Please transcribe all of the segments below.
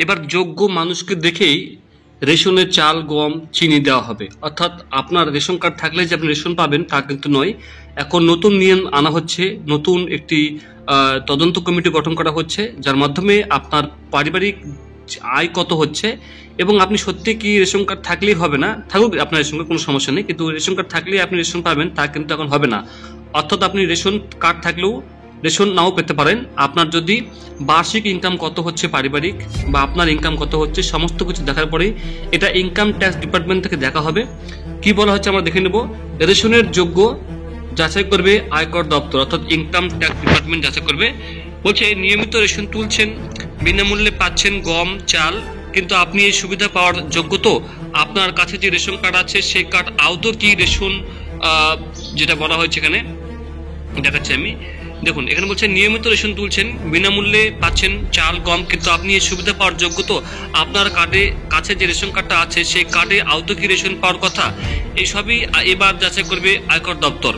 এবার যোগ্য মানুষকে দেখেই রেশনের চাল, গম, চিনি দেওয়া হবে। অর্থাৎ আপনার রেশন কার্ড থাকলে যে আপনি রেশন পাবেন তা কিন্তু নয়। এখন নতুন নিয়ম আনা হচ্ছে, নতুন একটি তদন্ত কমিটি গঠন করা হচ্ছে, যার মাধ্যমে আপনার পারিবারিক আয় কত হচ্ছে এবং আপনি সত্যি কি রেশন কার্ড থাকলেই হবে না, থাকুক আপনার রেশন কার্ড কোনো সমস্যা নেই, কিন্তু রেশন কার্ড থাকলেই আপনি রেশন পাবেন তা কিন্তু এখন হবে না। অর্থাৎ আপনি রেশন কার্ড থাকলেও রেশন নাও পেতে পারেন। আপনার যদি বার্ষিক ইনকাম কত হচ্ছে পারিবারিক বা আপনার ইনকাম কত হচ্ছে সমস্ত কিছু দেখার পরেই এটা ইনকাম ট্যাক্স ডিপার্টমেন্ট থেকে দেখা হবে। কি বলা হচ্ছে আমরা দেখে নেব। রেশনের যোগ্য যাচাই করবে আয়কর দপ্তর, অর্থাৎ ইনকাম ট্যাক্স ডিপার্টমেন্ট যাচাই করবে। বলছে নিয়মিত রেশন তুলছেন, বিনামূল্যে পাচ্ছেন গম, চাল, কিন্তু আপনি এই সুবিধা পাওয়ার যোগ্য তো? আপনার কাছে যে রেশন কার্ড আছে সেই কার্ড আদৌ কি রেশন যেটা বলা হয়েছে এখানে দেখাচ্ছি আমি, দেখুন এখানে বলছে নিয়মিত রেশন তুলছেন, বিনামূল্যে পাচ্ছেন চাল, গম, কিন্তু আপনি এই সুবিধা পাওয়ার যোগ্য তো? আপনার কার্ডে কাছে যে রেশন কার্ডটা আছে সেই কার্ডে আদৌ কি রেশন পাওয়ার কথা? এই সবই এবার যাচাই করবে আয়কর দপ্তর।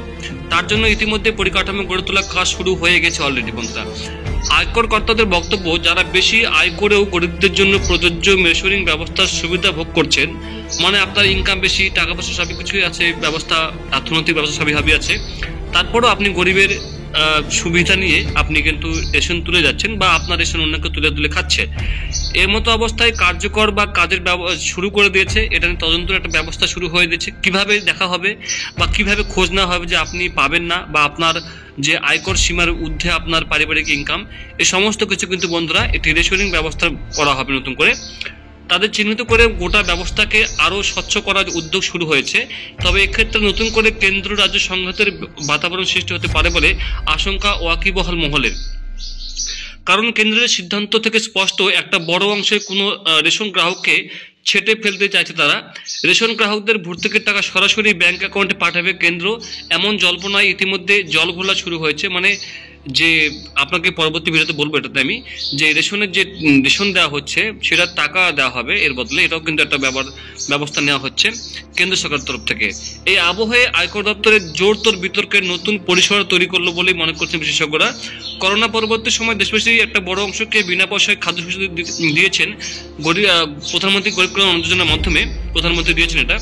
তার জন্য ইতিমধ্যে পরিকাঠামো গড়ে তোলার কাজ শুরু হয়ে গেছে অলরেডি বন্ধুরা। আয়কর কর্তাদের বক্তব্য, যারা বেশি আয় করেও গরিবদের জন্য প্রযোজ্য মেশরিং ব্যবস্থার সুবিধা ভোগ করছেন, মানে আপনার ইনকাম বেশি, টাকা পয়সা সবই কিছুই আছে, ব্যবস্থা অর্থনৈতিক ব্যবস্থা সবই আছে, তারপরও আপনি গরিবের সুবিধা নিয়ে আপনি কিন্তু রেশন তুলে যাচ্ছেন বা আপনার রেশন অন্যকে তুলে তুলে খাচ্ছে। এর মতো অবস্থায় কার্যকর বা কাজের শুরু করে দিয়েছে, এটা নিয়ে তদন্তের একটা ব্যবস্থা শুরু হয়ে দিয়েছে। কিভাবে দেখা হবে বা কিভাবে খোঁজ নেওয়া হবে যে আপনি পাবেন না বা আপনার যে আয়কর সীমার ঊর্ধ্বে আপনার পারিবারিক ইনকাম, এই সমস্ত কিছু কিন্তু বন্ধুরা একটি রেশনিং ব্যবস্থা করা হবে নতুন করে। তাদের চিহ্নিত করে গোটা ব্যবস্থাকে আরো স্বচ্ছ করার উদ্যোগ শুরু হয়েছে। তবে এক্ষেত্রে নতুন করে কেন্দ্র রাজ্য সংঘাতের বাতাবরণ সৃষ্টি হতে পারে বলে আশঙ্কা ওয়াকিবহাল মহলের। কারণ কেন্দ্রের সিদ্ধান্ত থেকে স্পষ্ট, একটা বড় অংশের কোনো রেশন গ্রাহককে ছেটে ফেলতে চাইছে তারা। রেশন গ্রাহকদের ভর্তুকির টাকা সরাসরি ব্যাংক অ্যাকাউন্টে পাঠাবে কেন্দ্র, এমন জল্পনায় ইতিমধ্যে জল ঘোলা শুরু হয়েছে। মানে যে আপনাকে পরবর্তী ভিডিওতে বলবো এটাতে আমি, যে রেশনের যে রেশন দেওয়া হচ্ছে সেটা টাকা দেওয়া হবে এর বদলে, এটাও কিন্তু একটা ব্যবস্থা নেওয়া হচ্ছে কেন্দ্র সরকারের তরফ থেকে। এই আবহে আয়কর দপ্তরের জোরতোর বিতর্কের নতুন পরিসর তৈরি করলো বলেই মনে করছেন বিশেষজ্ঞরা। করোনা পরবর্তী সময় দেশবাসী একটা বড় অংশকে বিনা পয়সায় খাদ্যশস্য দিয়েছেন প্রধানমন্ত্রী গরিব কল্যাণ অন্ন যোজনার মাধ্যমে। প্রধানমন্ত্রী দিয়েছেন এটা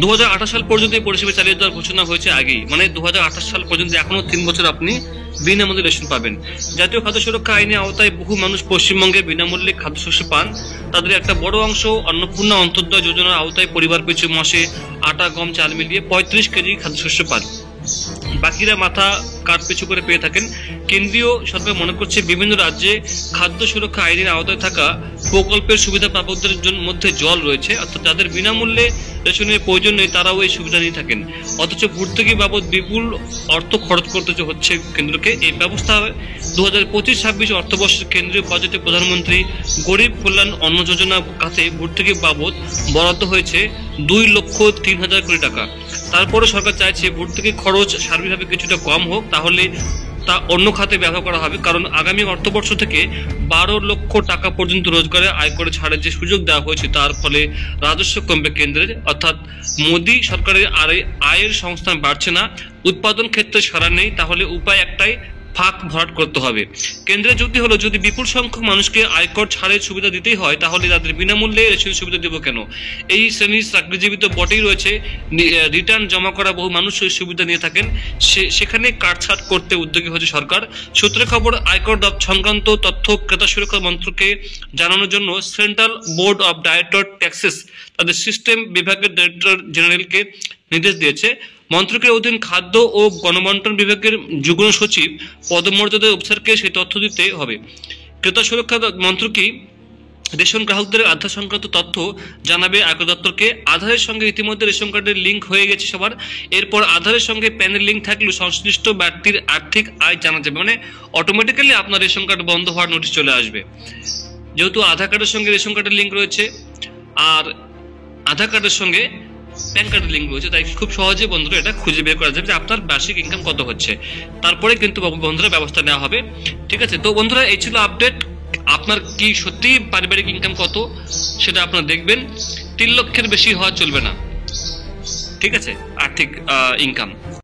2028 সাল পর্যন্ত এই পরিষেবা চালিয়ে দেওয়ার ঘোষণা হয়েছে আগেই। মানে 2028 সাল পর্যন্ত এখনো 3 বছর আপনি বিনামূল্যে রেশন পাবেন। জাতীয় খাদ্য সুরক্ষা আইনের আওতায় বহু মানুষ পশ্চিমবঙ্গে বিনামূল্যে খাদ্যশস্য পান। তাদের একটা বড় অংশ অন্নপূর্ণা অন্তর্দয় যোজনার আওতায় পরিবার পিছু মাসে আটা, গম, চাল মিলিয়ে 35 কেজি খাদ্যশস্য পান। বাকিরা মাথা কাঠ পিছু করে পেয়ে থাকেন। কেন্দ্রীয় সরকার মনে করছে বিভিন্ন রাজ্যে খাদ্য সুরক্ষা আইনের আওতায় থাকা প্রকল্পের সুবিধা প্রাপকদের মধ্যে জল রয়েছে, অর্থাৎ যাদের বিনামূল্যে রেশনের প্রয়োজন নেই তারাও এই সুবিধা নিয়ে থাকেন। অথচ ভর্তুকি বাবদ বিপুল অর্থ খরচ করতে হচ্ছে কেন্দ্রকে। এই ব্যবস্থা 2025-26 অর্থবর্ষের কেন্দ্রীয় বাজেটে প্রধানমন্ত্রী গরিব কল্যাণ অন্ন যোজনা খাতে ভর্তুকি বাবদ বরাদ্দ হয়েছে 2,03,000 কোটি টাকা। তারপরে সরকার চাইছে ভর্তুকি খরচ সার্বিকভাবে কিছুটা কম হোক, তাহলে তা অন্য খাতে ব্যবহার করা হবে। কারণ আগামী অর্থবর্ষ থেকে 12 লক্ষ টাকা পর্যন্ত রোজগারে আয়করে ছাড়ের যে সুযোগ দেওয়া হয়েছে তার ফলে রাজস্ব কমবে কেন্দ্রের। অর্থাৎ মোদী সরকারের আয়ের সংস্থান বাড়ছে না, উৎপাদন ক্ষেত্রে সাড়া নেই, তাহলে উপায় একটাই, ফাঁক ভরাট করতে হবে। কেন্দ্রের যুক্তি হলো, যদি বিপুল সংখ্যক মানুষকে আয়কর ছাড়ের সুবিধা দিতেই হয় তাহলে তাদের বিনামূল্যে রেশন সুবিধা দেবো কেন? এই শ্রেণীর চাকরিজীবী তো বটেই রয়েছে, রিটার্ন জমা করা বহু মানুষ এই সুবিধা নিয়ে থাকেন, সেখানে কাটছাট করতে উদ্যোগী হয়েছে সরকার। সূত্রে খবর, আয়কর সংক্রান্ত তথ্য ক্রেতা সুরক্ষা মন্ত্রককে জানানোর জন্য central board of director taxes তাদের সিস্টেম বিভাগের ডাইরেক্টর জেনারেলকে নির্দেশ দিয়েছে। মন্ত্রকের অধীন খাদ্য ও গণবন্টন বিভাগের যুগ্ম সচিব পদমর্যাদার অফিসারকে সেই তথ্য দিতে হবে। ক্রেতা সুরক্ষা মন্ত্রকই রেশন গ্রাহকদের আধার সংক্রান্ত তথ্য জানাবে আয়কর দপ্তরকে। আধারের সঙ্গে ইতিমধ্যে রেশন কার্ডের লিঙ্ক হয়ে গেছে সবার। এরপর আধারের সঙ্গে প্যানের লিঙ্ক থাকলেও সংশ্লিষ্ট ব্যক্তির আর্থিক আয় জানা যাবে। মানে অটোমেটিক্যালি আপনার রেশন কার্ড বন্ধ হওয়ার নোটিশ চলে আসবে। যেহেতু আধার কার্ডের সঙ্গে রেশন কার্ডের লিঙ্ক রয়েছে আর আধার কার্ডের সঙ্গে প্যান কার্ডের লিঙ্ক রয়েছে, তাই খুব সহজে বন্ধুরা এটা খুঁজে বের করা যাবে যে আপনার বার্ষিক ইনকাম কত হচ্ছে। তারপরে কিন্তু বন্ধুরা ব্যবস্থা নেওয়া হবে। ঠিক আছে, তো বন্ধুরা এই ছিল আপডেট। আপনার কি সত্যি পারিবারিক ইনকাম কত সেটা আপনারা দেখবেন। 3 লক্ষের বেশি হওয়া চলবে না, ঠিক আছে, আর্থিক ইনকাম।